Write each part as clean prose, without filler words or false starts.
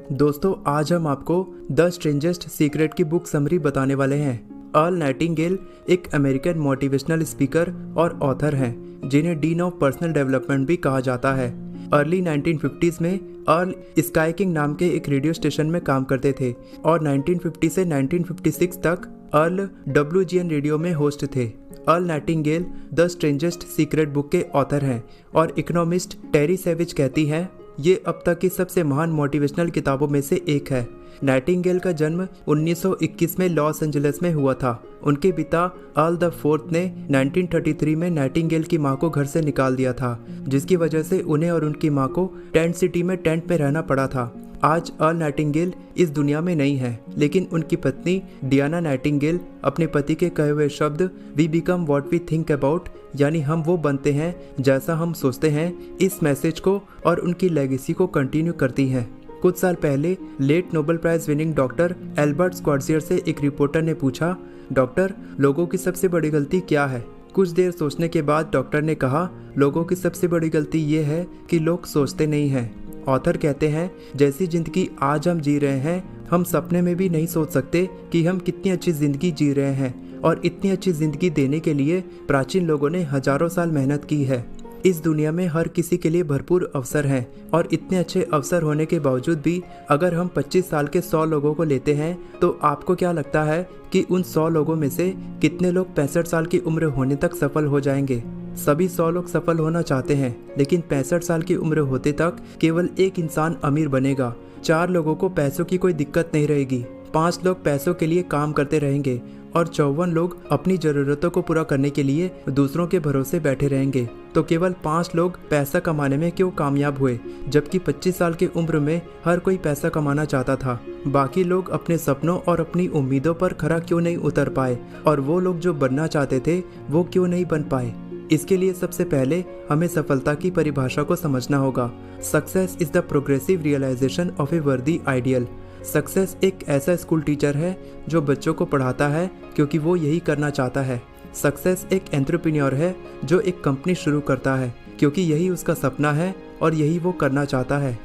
दोस्तों, आज हम आपको द स्ट्रेंजेस्ट सीक्रेट की बुक समरी बताने वाले हैं। अर्ल नाइटिंगेल एक अमेरिकन मोटिवेशनल स्पीकर और ऑथर हैं, जिन्हें डीन ऑफ पर्सनल डेवलपमेंट भी कहा जाता है। अर्ली 1950s में अर्ल स्काई किंग नाम के एक रेडियो स्टेशन में काम करते थे और 1950 से 1956 तक अर्ल WGN रेडियो में होस्ट थे। Earl Nightingale the strangest secret book के ऑथर हैं और इकोनॉमिस्ट टेरी सेविज कहती हैं, ये अब तक की सबसे महान मोटिवेशनल किताबों में से एक है। नाइटिंगेल का जन्म 1921 में लॉस एंजलिस में हुआ था। उनके पिता अर्ल द फोर्थ ने 1933 में नाइटिंगेल की मां को घर से निकाल दिया था, जिसकी वजह से उन्हें और उनकी मां को टेंट सिटी में टेंट में रहना पड़ा था। आज अर्ल नाइटिंगेल इस दुनिया में नहीं है, लेकिन उनकी पत्नी डियाना नाइटिंगेल अपने पति के कहे हुए शब्द we become what we think about, यानी हम वो बनते हैं जैसा हम सोचते हैं, इस मैसेज को और उनकी लेगेसी को कंटिन्यू करती हैं। कुछ साल पहले late Nobel prize winning doctor Albert Schweitzer से एक रिपोर्टर ने पूछा, डॉक्टर, लोगों की सबसे बड़ी गलती क्या है? कुछ देर सोचने के बाद डॉक्टर ने कहा, लोगों की सबसे बड़ी गलती ये है कि लोग सोचते नहीं हैं। ऑथर कहते हैं, जैसी जिंदगी आज हम जी रहे हैं, हम सपने में भी नहीं सोच सकते कि हम कितनी अच्छी जिंदगी जी रहे हैं, और इतनी अच्छी जिंदगी देने के लिए प्राचीन लोगों ने हजारों साल मेहनत की है। इस दुनिया में हर किसी के लिए भरपूर अवसर हैं, और इतने अच्छे अवसर होने के बावजूद भी अगर हम 25 साल के 100 लोगों को लेते हैं, तो आपको क्या लगता है कि उन 100 लोगों में से कितने लोग 65 साल की उम्र होने तक सफल हो जाएंगे? सभी 100 लोग सफल होना चाहते हैं, लेकिन 65 साल की उम्र होते तक केवल एक इंसान अमीर बनेगा। 4 लोगों को पैसों की कोई दिक्कत नहीं रहेगी, 5 लोग पैसों के लिए काम करते रहेंगे और 54 लोग अपनी जरूरतों को पूरा करने के लिए दूसरों के भरोसे बैठे रहेंगे। तो केवल 5 लोग पैसा कमाने में क्यों कामयाब हुए, जबकि 25 साल की उम्र में हर कोई पैसा कमाना चाहता था? बाकी लोग अपने सपनों और अपनी उम्मीदों पर खरा क्यों नहीं उतर पाए, और वो लोग जो बनना चाहते थे वो क्यों नहीं बन पाए? इसके लिए सबसे पहले हमें सफलता की परिभाषा को समझना होगा। Success is the progressive realisation of a worthy ideal. Success एक ऐसा स्कूल टीचर है जो बच्चों को पढ़ाता है क्योंकि वो यही करना चाहता है। सक्सेस एक एंटरप्रेन्योर है जो एक कंपनी शुरू करता है क्योंकि यही उसका सपना है और यही वो करना चाहता है।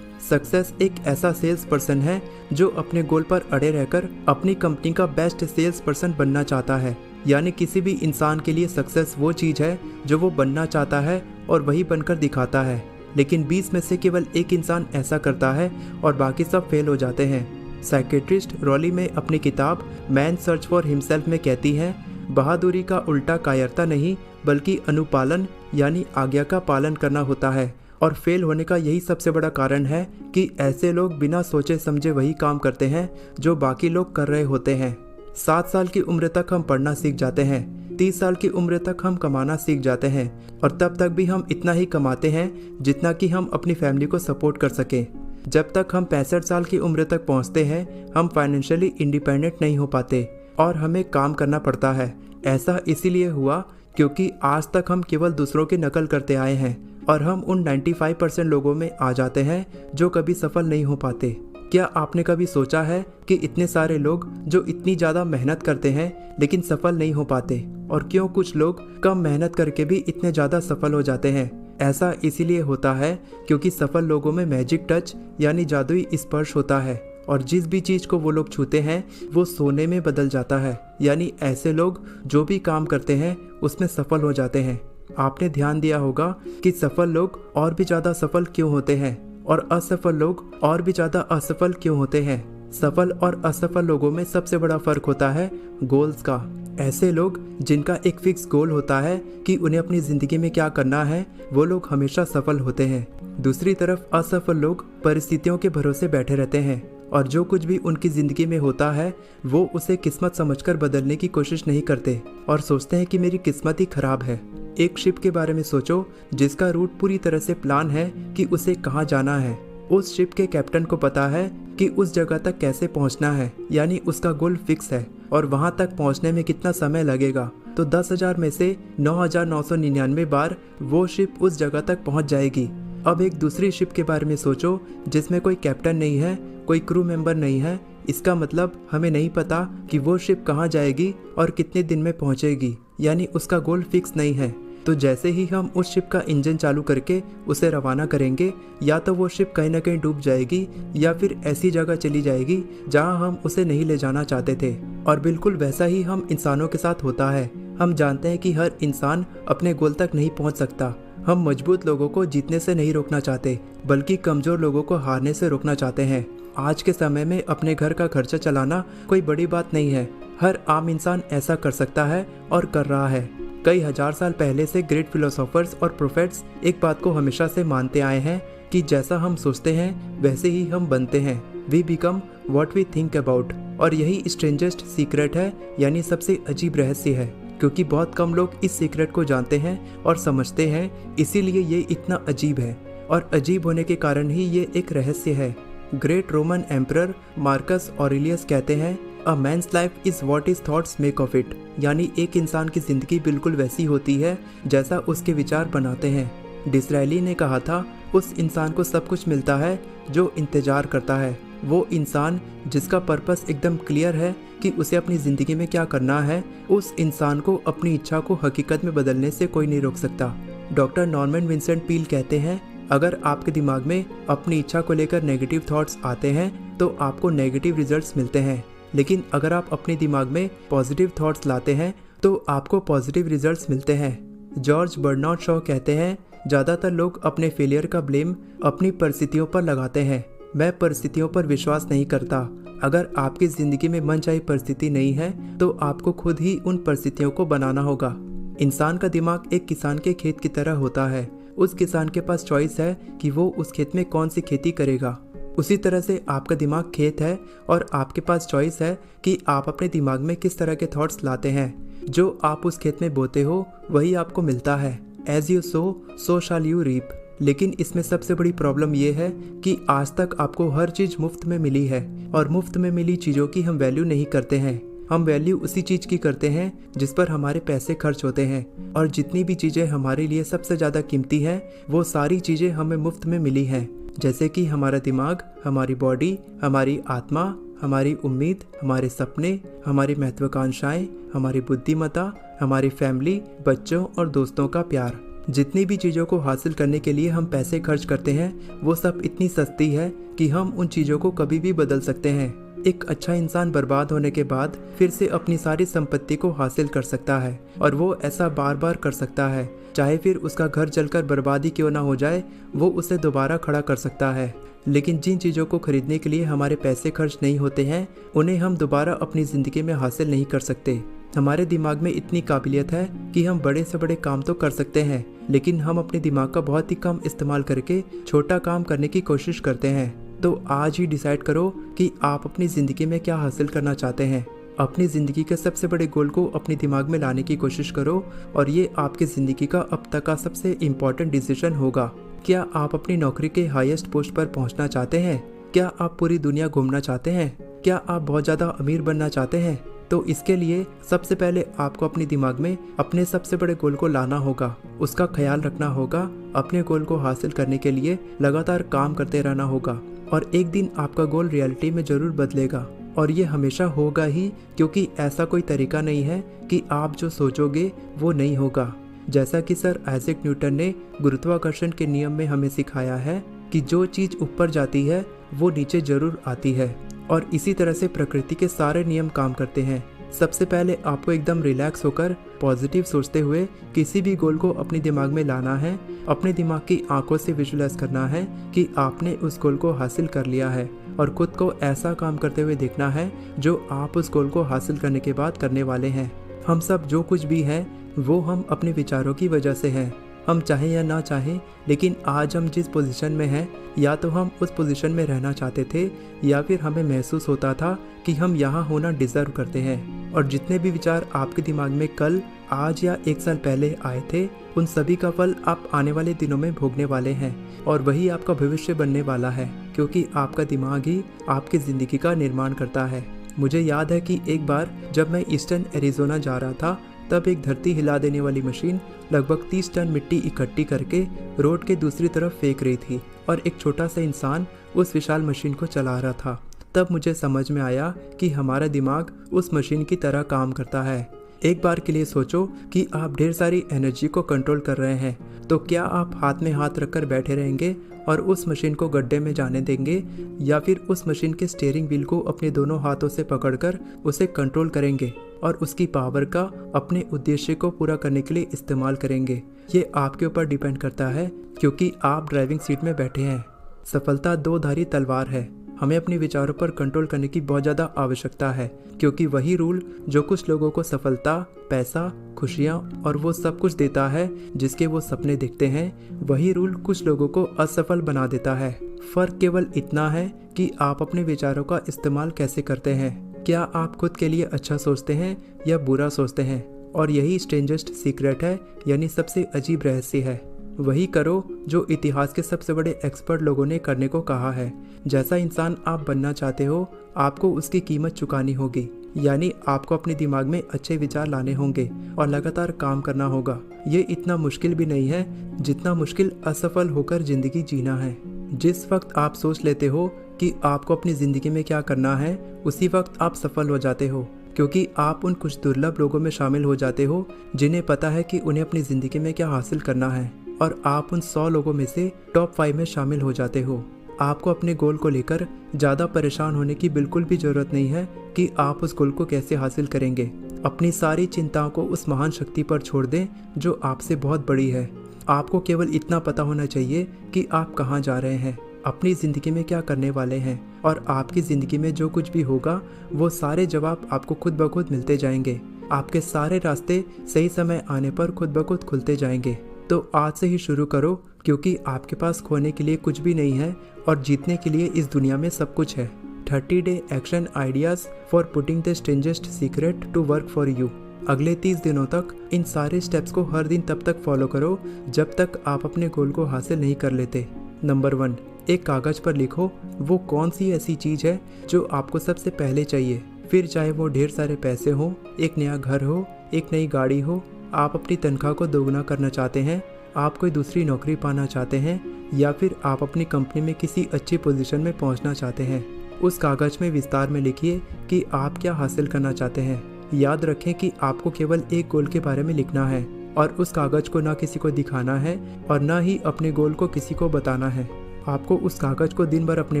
सक्सेस एक ऐसा सेल्स पर्सन है जो अपने गोल पर अड़े रहकर अपनी कंपनी का बेस्ट सेल्स पर्सन बनना चाहता है। यानी किसी भी इंसान के लिए सक्सेस वो चीज़ है जो वो बनना चाहता है और वही बनकर दिखाता है। लेकिन 20 में से केवल एक इंसान ऐसा करता है और बाकी सब फेल हो जाते हैं। साइकेट्रिस्ट रॉली में अपनी किताब मैन सर्च फॉर हिमसेल्फ में कहती हैं, बहादुरी का उल्टा कायरता नहीं बल्कि अनुपालन यानी आज्ञा का पालन करना होता है, और फेल होने का यही सबसे बड़ा कारण है कि ऐसे लोग बिना सोचे समझे वही काम करते हैं जो बाकी लोग कर रहे होते हैं। 7 साल की उम्र तक हम पढ़ना सीख जाते हैं, 30 साल की उम्र तक हम कमाना सीख जाते हैं, और तब तक भी हम इतना ही कमाते हैं जितना कि हम अपनी फैमिली को सपोर्ट कर सकें। जब तक हम 65 साल की उम्र तक पहुंचते हैं, हम फाइनेंशियली इंडिपेंडेंट नहीं हो पाते और हमें काम करना पड़ता है। ऐसा इसीलिए हुआ क्योंकि आज तक हम केवल दूसरों की नकल करते आए हैं और हम उन 95% लोगों में आ जाते हैं जो कभी सफल नहीं हो पाते। क्या आपने कभी सोचा है कि इतने सारे लोग जो इतनी ज़्यादा मेहनत करते हैं लेकिन सफल नहीं हो पाते, और क्यों कुछ लोग कम मेहनत करके भी इतने ज़्यादा सफल हो जाते हैं? ऐसा इसीलिए होता है क्योंकि सफल लोगों में मैजिक टच यानी जादुई स्पर्श होता है, और जिस भी चीज़ को वो लोग छूते हैं वो सोने में बदल जाता है। यानी ऐसे लोग जो भी काम करते हैं उसमें सफल हो जाते हैं। आपने ध्यान दिया होगा कि सफल लोग और भी ज़्यादा सफल क्यों होते हैं और असफल लोग और भी ज़्यादा असफल क्यों होते हैं? सफल और असफल लोगों में सबसे बड़ा फर्क होता है गोल्स का। ऐसे लोग जिनका एक फिक्स गोल होता है कि उन्हें अपनी ज़िंदगी में क्या करना है, वो लोग हमेशा सफल होते हैं। दूसरी तरफ असफल लोग परिस्थितियों के भरोसे बैठे रहते हैं, और जो कुछ भी उनकी ज़िंदगी में होता है वो उसे किस्मत समझकर बदलने की कोशिश नहीं करते और सोचते हैं कि मेरी किस्मत ही खराब है। एक शिप के बारे में सोचो जिसका रूट पूरी तरह से प्लान है कि उसे कहाँ जाना है। उस शिप के कैप्टन को पता है कि उस जगह तक कैसे पहुँचना है, यानी उसका गोल फिक्स है और वहाँ तक पहुँचने में कितना समय लगेगा। तो 10,000 में से 9,999 बार वो शिप उस जगह तक पहुँच जाएगी। अब एक दूसरी शिप के बारे में सोचो जिसमें कोई कैप्टन नहीं है, कोई क्रू मेंबर नहीं है। इसका मतलब हमें नहीं पता कि वो शिप कहाँ जाएगी और कितने दिन में पहुँचेगी, यानी उसका गोल फिक्स नहीं है। तो जैसे ही हम उस शिप का इंजन चालू करके उसे रवाना करेंगे, या तो वो शिप कहीं ना कहीं डूब जाएगी या फिर ऐसी जगह चली जाएगी जहां हम उसे नहीं ले जाना चाहते थे। और बिल्कुल वैसा ही हम इंसानों के साथ होता है। हम जानते हैं कि हर इंसान अपने गोल तक नहीं पहुंच सकता। हम मजबूत लोगों को जीतने से नहीं रोकना चाहते, बल्कि कमजोर लोगों को हारने से रोकना चाहते हैं। आज के समय में अपने घर का खर्चा चलाना कोई बड़ी बात नहीं है। हर आम इंसान ऐसा कर सकता है और कर रहा है। कई हजार साल पहले से ग्रेट फिलोसोफर्स और प्रोफेट्स एक बात को हमेशा से मानते आए हैं कि जैसा हम सोचते हैं वैसे ही हम बनते हैं। We become what we think about. और यही स्ट्रेंजेस्ट सीक्रेट है, यानी सबसे अजीब रहस्य है, क्योंकि बहुत कम लोग इस सीक्रेट को जानते हैं और समझते हैं, इसीलिए ये इतना अजीब है। और अजीब होने के कारण ही ये एक रहस्य है। Great Roman emperor Marcus Aurelius कहते हैं, a man's life is what his thoughts make of it. यानी एक इंसान की जिंदगी बिल्कुल वैसी होती है जैसा उसके विचार बनाते हैं। डिसरायली ने कहा था, उस इंसान को सब कुछ मिलता है जो इंतजार करता है। वो इंसान जिसका पर्पस एकदम क्लियर है कि उसे अपनी ज़िंदगी में क्या करना है, उस इंसान को अपनी इच्छा को हकीकत में बदलने से कोई नहीं रोक सकता। डॉक्टर नॉर्मन विंसेंट पील कहते हैं, अगर आपके दिमाग में अपनी इच्छा को लेकर नेगेटिव थॉट्स आते हैं तो आपको नेगेटिव रिजल्ट्स मिलते हैं, लेकिन अगर आप अपने दिमाग में पॉजिटिव थॉट्स लाते हैं तो आपको पॉजिटिव रिजल्ट्स मिलते हैं। जॉर्ज बर्नार्ड शॉ कहते हैं, ज़्यादातर लोग अपने फेलियर का ब्लेम अपनी परिस्थितियों पर लगाते हैं। मैं परिस्थितियों पर विश्वास नहीं करता। अगर आपकी ज़िंदगी में मनचाही परिस्थिति नहीं है तो आपको खुद ही उन परिस्थितियों को बनाना होगा। इंसान का दिमाग एक किसान के खेत की तरह होता है। उस किसान के पास चॉइस है कि वो उस खेत में कौन सी खेती करेगा। उसी तरह से आपका दिमाग खेत है और आपके पास चॉइस है कि आप अपने दिमाग में किस तरह के थॉट्स लाते हैं। जो आप उस खेत में बोते हो वही आपको मिलता है। As you sow shall you reap. लेकिन इसमें सबसे बड़ी प्रॉब्लम ये है कि आज तक आपको हर चीज़ मुफ्त में मिली है, और मुफ्त में मिली चीज़ों की हम वैल्यू नहीं करते हैं। हम वैल्यू उसी चीज़ की करते हैं जिस पर हमारे पैसे खर्च होते हैं। और जितनी भी चीज़ें हमारे लिए सबसे ज़्यादा कीमती हैं वो सारी चीज़ें हमें मुफ्त में मिली हैं, जैसे कि हमारा दिमाग, हमारी बॉडी, हमारी आत्मा, हमारी उम्मीद, हमारे सपने, हमारी महत्वाकांक्षाएं, हमारी बुद्धिमत्ता, हमारी फैमिली, बच्चों और दोस्तों का प्यार। जितनी भी चीज़ों को हासिल करने के लिए हम पैसे खर्च करते हैं वो सब इतनी सस्ती है कि हम उन चीज़ों को कभी भी बदल सकते हैं। एक अच्छा इंसान बर्बाद होने के बाद फिर से अपनी सारी संपत्ति को हासिल कर सकता है, और वो ऐसा बार बार कर सकता है। चाहे फिर उसका घर जलकर बर्बादी क्यों ना हो जाए, वो उसे दोबारा खड़ा कर सकता है। लेकिन जिन चीज़ों को खरीदने के लिए हमारे पैसे खर्च नहीं होते हैं उन्हें हम दोबारा अपनी ज़िंदगी में हासिल नहीं कर सकते। हमारे दिमाग में इतनी काबिलियत है कि हम बड़े से बड़े काम तो कर सकते हैं, लेकिन हम अपने दिमाग का बहुत ही कम इस्तेमाल करके छोटा काम करने की कोशिश करते हैं। तो आज ही डिसाइड करो कि आप अपनी ज़िंदगी में क्या हासिल करना चाहते हैं। अपनी ज़िंदगी के सबसे बड़े गोल को अपने दिमाग में लाने की कोशिश करो, और ये आपकी ज़िंदगी का अब तक का सबसे इम्पॉर्टेंट डिसीजन होगा। क्या आप अपनी नौकरी के हाईएस्ट पोस्ट पर पहुंचना चाहते हैं? क्या आप पूरी दुनिया घूमना चाहते हैं? क्या आप बहुत ज़्यादा अमीर बनना चाहते हैं? तो इसके लिए सबसे पहले आपको अपने दिमाग में अपने सबसे बड़े गोल को लाना होगा, उसका ख्याल रखना होगा। अपने गोल को हासिल करने के लिए लगातार काम करते रहना होगा, और एक दिन आपका गोल रियलिटी में ज़रूर बदलेगा। और ये हमेशा होगा ही, क्योंकि ऐसा कोई तरीका नहीं है कि आप जो सोचोगे वो नहीं होगा। जैसा कि सर आइजैक न्यूटन ने गुरुत्वाकर्षण के नियम में हमें सिखाया है कि जो चीज़ ऊपर जाती है वो नीचे जरूर आती है, और इसी तरह से प्रकृति के सारे नियम काम करते हैं। सबसे पहले आपको एकदम रिलैक्स होकर पॉजिटिव सोचते हुए किसी भी गोल को अपने दिमाग में लाना है। अपने दिमाग की आंखों से विजुअलाइज करना है कि आपने उस गोल को हासिल कर लिया है, और खुद को ऐसा काम करते हुए देखना है जो आप उस गोल को हासिल करने के बाद करने वाले हैं। हम सब जो कुछ भी हैं वो हम अपने विचारों की वजह से हैं। हम चाहें या ना चाहें, लेकिन आज हम जिस पोजीशन में हैं, या तो हम उस पोजीशन में रहना चाहते थे, या फिर हमें महसूस होता था कि हम यहाँ होना डिज़र्व करते हैं। और जितने भी विचार आपके दिमाग में कल, आज या एक साल पहले आए थे, उन सभी का फल आप आने वाले दिनों में भोगने वाले हैं, और वही आपका भविष्य बनने वाला है, क्योंकि आपका दिमाग ही आपकी ज़िंदगी का निर्माण करता है। मुझे याद है कि एक बार जब मैं ईस्टर्न एरिज़ोना जा रहा था, तब एक धरती हिला देने वाली मशीन लगभग 30 टन मिट्टी इकट्ठी करके रोड के दूसरी तरफ फेंक रही थी, और एक छोटा सा इंसान उस विशाल मशीन को चला रहा था। तब मुझे समझ में आया कि हमारा दिमाग उस मशीन की तरह काम करता है। एक बार के लिए सोचो कि आप ढेर सारी एनर्जी को कंट्रोल कर रहे हैं, तो क्या आप हाथ में हाथ रखकर बैठे रहेंगे और उस मशीन को गड्ढे में जाने देंगे, या फिर उस मशीन के स्टीयरिंग व्हील को अपने दोनों हाथों से पकड़कर उसे कंट्रोल करेंगे और उसकी पावर का अपने उद्देश्य को पूरा करने के लिए इस्तेमाल करेंगे? ये आपके ऊपर डिपेंड करता है, क्योंकि आप ड्राइविंग सीट में बैठे हैं। सफलता दो धारी तलवार है। हमें अपने विचारों पर कंट्रोल करने की बहुत ज़्यादा आवश्यकता है, क्योंकि वही रूल जो कुछ लोगों को सफलता, पैसा, खुशियाँ और वो सब कुछ देता है जिसके वो सपने देखते हैं, वही रूल कुछ लोगों को असफल बना देता है। फ़र्क केवल इतना है कि आप अपने विचारों का इस्तेमाल कैसे करते हैं। क्या आप खुद के लिए अच्छा सोचते हैं या बुरा सोचते हैं? और यही स्ट्रेंजेस्ट सीक्रेट है, यानी सबसे अजीब रहस्य है। वही करो जो इतिहास के सबसे बड़े एक्सपर्ट लोगों ने करने को कहा है। जैसा इंसान आप बनना चाहते हो, आपको उसकी कीमत चुकानी होगी, यानी आपको अपने दिमाग में अच्छे विचार लाने होंगे और लगातार काम करना होगा। ये इतना मुश्किल भी नहीं है जितना मुश्किल असफल होकर ज़िंदगी जीना है। जिस वक्त आप सोच लेते हो कि आपको अपनी ज़िंदगी में क्या करना है, उसी वक्त आप सफल हो जाते हो, क्योंकि आप उन कुछ दुर्लभ लोगों में शामिल हो जाते हो जिन्हें पता है कि उन्हें अपनी ज़िंदगी में क्या हासिल करना है, और आप उन 100 लोगों में से टॉप 5 में शामिल हो जाते हो। आपको अपने गोल को लेकर ज़्यादा परेशान होने की बिल्कुल भी ज़रूरत नहीं है कि आप उस गोल को कैसे हासिल करेंगे। अपनी सारी चिंताओं को उस महान शक्ति पर छोड़ दें जो आपसे बहुत बड़ी है। आपको केवल इतना पता होना चाहिए कि आप कहाँ जा रहे हैं, अपनी ज़िंदगी में क्या करने वाले हैं, और आपकी ज़िंदगी में जो कुछ भी होगा वो सारे जवाब आपको खुद ब खुद मिलते जाएंगे। आपके सारे रास्ते सही समय आने पर खुद ब खुद खुलते जाएंगे। तो आज से ही शुरू करो, क्योंकि आपके पास खोने के लिए कुछ भी नहीं है और जीतने के लिए इस दुनिया में सब कुछ है। 30 day action ideas for putting the strangest secret to work for you. अगले 30 दिनों तक इन सारे स्टेप्स को हर दिन तब तक फॉलो करो जब तक आप अपने गोल को हासिल नहीं कर लेते। नंबर 1, एक कागज़ पर लिखो वो कौन सी ऐसी चीज़ है जो आपको सबसे पहले चाहिए। फिर चाहे वो ढेर सारे पैसे हो, एक नया घर हो, एक नई गाड़ी हो, आप अपनी तनख्वाह को दोगुना करना चाहते हैं, आप कोई दूसरी नौकरी पाना चाहते हैं, या फिर आप अपनी कंपनी में किसी अच्छी पोजीशन में पहुंचना चाहते हैं। उस कागज़ में विस्तार में लिखिए कि आप क्या हासिल करना चाहते हैं। याद रखें कि आपको केवल एक गोल के बारे में लिखना है, और उस कागज़ को ना किसी को दिखाना है और ना ही अपने गोल को किसी को बताना है। आपको उस कागज़ को दिन भर अपने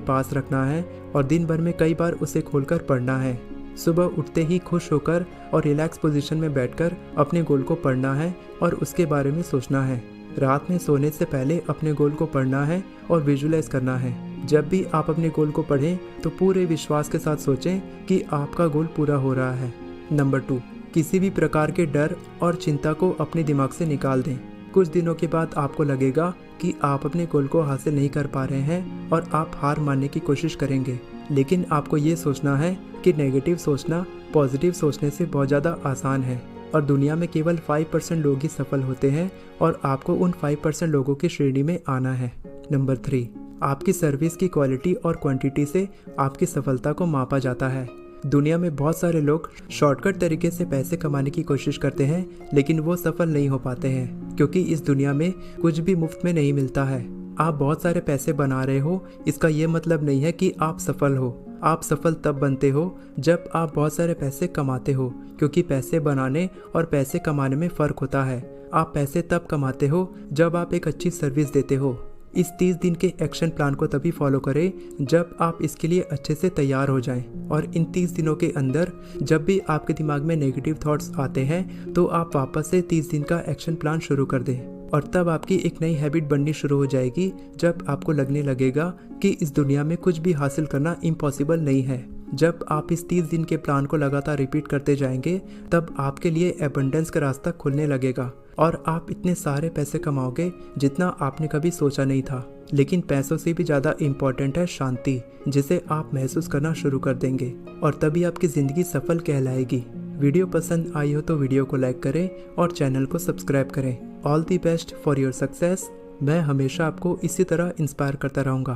पास रखना है और दिन भर में कई बार उसे खोलकर पढ़ना है। सुबह उठते ही खुश होकर और रिलैक्स पोजीशन में बैठकर अपने गोल को पढ़ना है और उसके बारे में सोचना है। रात में सोने से पहले अपने गोल को पढ़ना है और विजुलाइज करना है। जब भी आप अपने गोल को पढ़ें तो पूरे विश्वास के साथ सोचें कि आपका गोल पूरा हो रहा है। नंबर 2, किसी भी प्रकार के डर और चिंता को अपने दिमाग से निकाल दें। कुछ दिनों के बाद आपको लगेगा कि आप अपने गोल को हासिल नहीं कर पा रहे हैं और आप हार मानने की कोशिश करेंगे, लेकिन आपको ये सोचना है कि नेगेटिव सोचना पॉजिटिव सोचने से बहुत ज़्यादा आसान है, और दुनिया में केवल 5% लोग ही सफल होते हैं और आपको उन 5% लोगों की श्रेणी में आना है। नंबर 3, आपकी सर्विस की क्वालिटी और क्वांटिटी से आपकी सफलता को मापा जाता है। दुनिया में बहुत सारे लोग शॉर्टकट तरीके से पैसे कमाने की कोशिश करते हैं, लेकिन वो सफल नहीं हो पाते हैं, क्योंकि इस दुनिया में कुछ भी मुफ्त में नहीं मिलता है। आप बहुत सारे पैसे बना रहे हो, इसका ये मतलब नहीं है कि आप सफल हो। आप सफल तब बनते हो जब आप बहुत सारे पैसे कमाते हो, क्योंकि पैसे बनाने और पैसे कमाने में फ़र्क होता है। आप पैसे तब कमाते हो जब आप एक अच्छी सर्विस देते हो। इस 30 दिन के एक्शन प्लान को तभी फॉलो करें जब आप इसके लिए अच्छे से तैयार हो जाएं, और इन 30 दिनों के अंदर जब भी आपके दिमाग में नेगेटिव थॉट्स आते हैं तो आप वापस से 30 दिन का एक्शन प्लान शुरू कर दें, और तब आपकी एक नई हैबिट बननी शुरू हो जाएगी जब आपको लगने लगेगा कि इस दुनिया में कुछ भी हासिल करना इम्पॉसिबल नहीं है। जब आप इस 30 दिन के प्लान को लगातार रिपीट करते जाएंगे तब आपके लिए एबंडेंस का रास्ता खुलने लगेगा और आप इतने सारे पैसे कमाओगे जितना आपने कभी सोचा नहीं था। लेकिन पैसों से भी ज़्यादा इम्पॉर्टेंट है शांति, जिसे आप महसूस करना शुरू कर देंगे, और तभी आपकी ज़िंदगी सफल कहलाएगी। वीडियो पसंद आई हो तो वीडियो को लाइक करें और चैनल को सब्सक्राइब करें। All the best for your success. मैं हमेशा आपको इसी तरह इंस्पायर करता रहूँगा।